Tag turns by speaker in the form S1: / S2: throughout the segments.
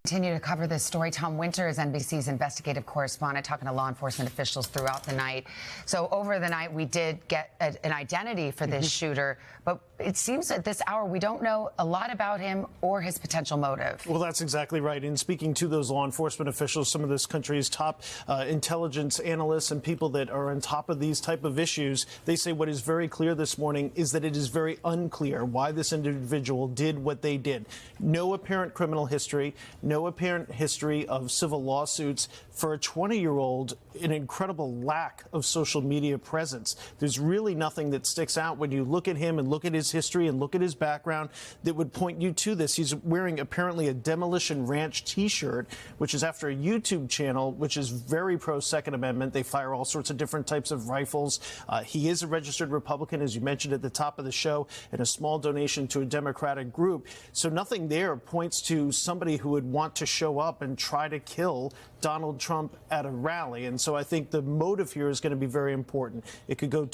S1: Continue to cover this story. Tom Winter is NBC's investigative correspondent, talking to law enforcement officials throughout the night. So over the night, we did get an identity for this shooter, but it seems at this hour we don't know a lot about him or his potential motive.
S2: Well, that's exactly right. In speaking to those law enforcement officials, some of this country's top intelligence analysts and people that are on top of these type of issues, they say what is very clear this morning is that it is very unclear why this individual did what they did. No apparent criminal history, no apparent history of civil lawsuits. For a 20-year-old, an incredible lack of social media presence. There's really nothing that sticks out when you look at him and look at his history and look at his background that would point you to this. He's wearing apparently a Demolition Ranch T-shirt, which is after a YouTube channel, which is very pro-Second Amendment. They fire all sorts of different types of rifles. He is a registered Republican, as you mentioned at the top of the show, and a small donation to a Democratic group. So nothing there points to somebody who would want to show up and try to kill Donald Trump at a rally. And so I think the motive here is going to be very important. It could go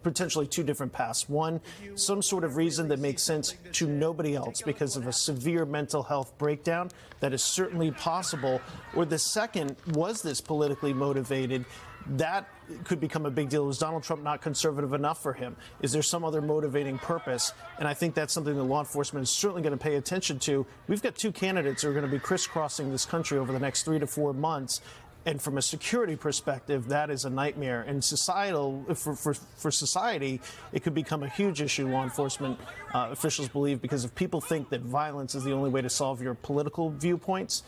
S2: potentially two different paths. One, some sort of reason that makes sense to nobody else because of a severe mental health breakdown. That is certainly possible. Or the second, was this politically motivated? That could become a big deal. Is Donald Trump not conservative enough for him? Is there some other motivating purpose? And I think that's something that law enforcement is certainly going to pay attention to. We've got two candidates who are going to be crisscrossing this country over the next 3 to 4 months. And from a security perspective, that is a nightmare. And for society, it could become a huge issue, law enforcement officials believe, because if people think that violence is the only way to solve your political viewpoints,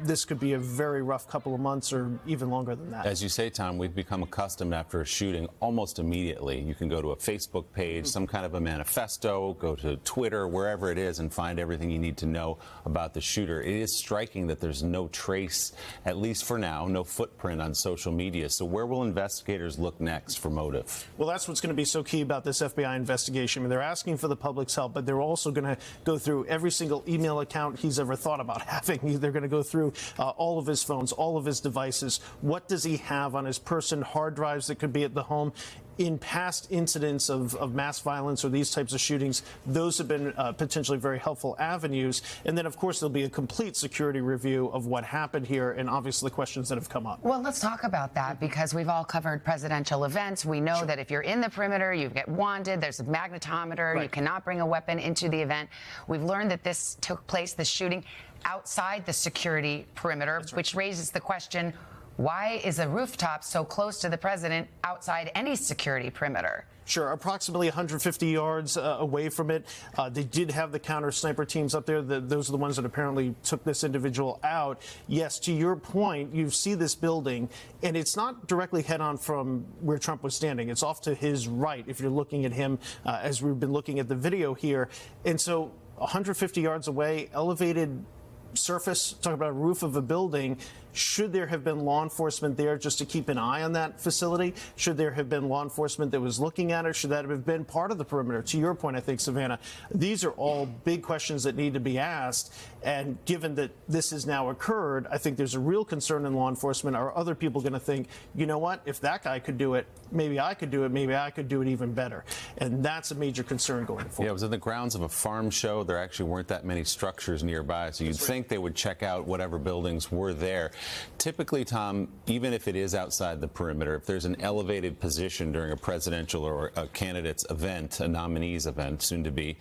S2: this could be a very rough couple of months or even longer than that.
S3: As you say, Tom, we've become accustomed after a shooting almost immediately. You can go to a Facebook page, some kind of a manifesto, go to Twitter, wherever it is, and find everything you need to know about the shooter. It is striking that there's no trace, at least for now, no footprint on social media. So where will investigators look next for motive? Well,
S2: that's what's going to be so key about this FBI investigation. I mean, they're asking for the public's help, but they're also going to go through every single email account he's ever thought about having. They're going to go through all of his phones, all of his devices. What does he have on his person? Hard drives that could be at the home. In past incidents of mass violence or these types of shootings, those have been potentially very helpful avenues. And then, of course, there'll be a complete security review of what happened here and obviously the questions that have come up.
S1: Well, let's talk about that, because we've all covered presidential events. We know that if you're in the perimeter, you get wanded. There's a magnetometer. Right. You cannot bring a weapon into the event. We've learned that this took place, the shooting, outside the security perimeter, which raises the question, why is a rooftop so close to the president outside any security perimeter?
S2: Sure, approximately 150 yards away from it. They did have the counter sniper teams up there. Those are the ones that apparently took this individual out. Yes, to your point, you see this building, and it's not directly head-on from where Trump was standing. It's off to his right, if you're looking at him, as we've been looking at the video here. And so 150 yards away, elevated surface, talking about a roof of a building. Should there have been law enforcement there just to keep an eye on that facility? Should there have been law enforcement that was looking at it? Should that have been part of the perimeter? To your point, I think, Savannah, these are all big questions that need to be asked. And given that this has now occurred, I think there's a real concern in law enforcement. Are other people going to think, you know what, if that guy could do it, maybe I could do it, maybe I could do it even better? And that's a major concern going forward.
S3: Yeah, it was in the grounds of a farm show. There actually weren't that many structures nearby, so you'd think they would check out whatever buildings were there. Typically, Tom, even if it is outside the perimeter, if there's an elevated position during a presidential or a candidate's event, a nominee's event, soon to be,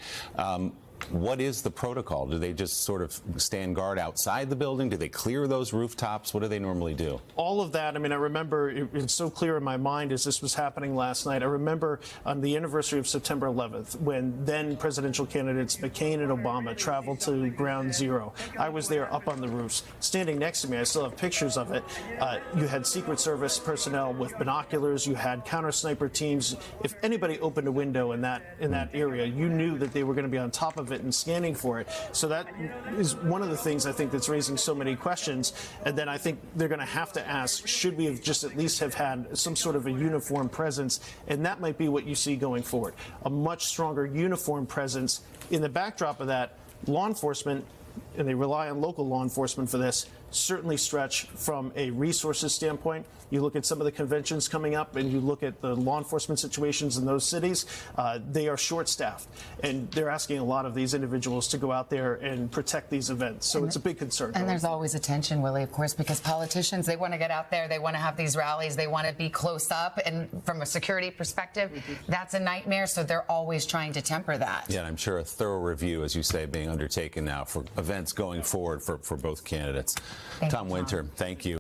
S3: what is the protocol? Do they just sort of stand guard outside the building? Do they clear those rooftops? What do they normally do?
S2: All of that. I mean, I remember it's so clear in my mind as this was happening last night. I remember on the anniversary of September 11th, when then presidential candidates McCain and Obama traveled to Ground Zero. I was there up on the roofs. Standing next to me, I still have pictures of it. You had Secret Service personnel with binoculars. You had counter sniper teams. If anybody opened a window in that area, you knew that they were going to be on top of it and scanning for it. So that is one of the things I think that's raising so many questions. And then I think they're going to have to ask, should we have just at least have had some sort of a uniform presence? And that might be what you see going forward, a much stronger uniform presence. In the backdrop of that, law enforcement, and they rely on local law enforcement for this, certainly stretch from a resources standpoint. You look at some of the conventions coming up and you look at the law enforcement situations in those cities, they are short-staffed. And they're asking a lot of these individuals to go out there and protect these events. So it's a big concern.
S1: And there's always a tension, Willie, of course, because politicians, they want to get out there, they want to have these rallies, they want to be close up. And from a security perspective, that's a nightmare. So they're always trying to temper that.
S3: Yeah, and I'm sure a thorough review, as you say, being undertaken now for events going forward for both candidates. Tom Winter, thank you.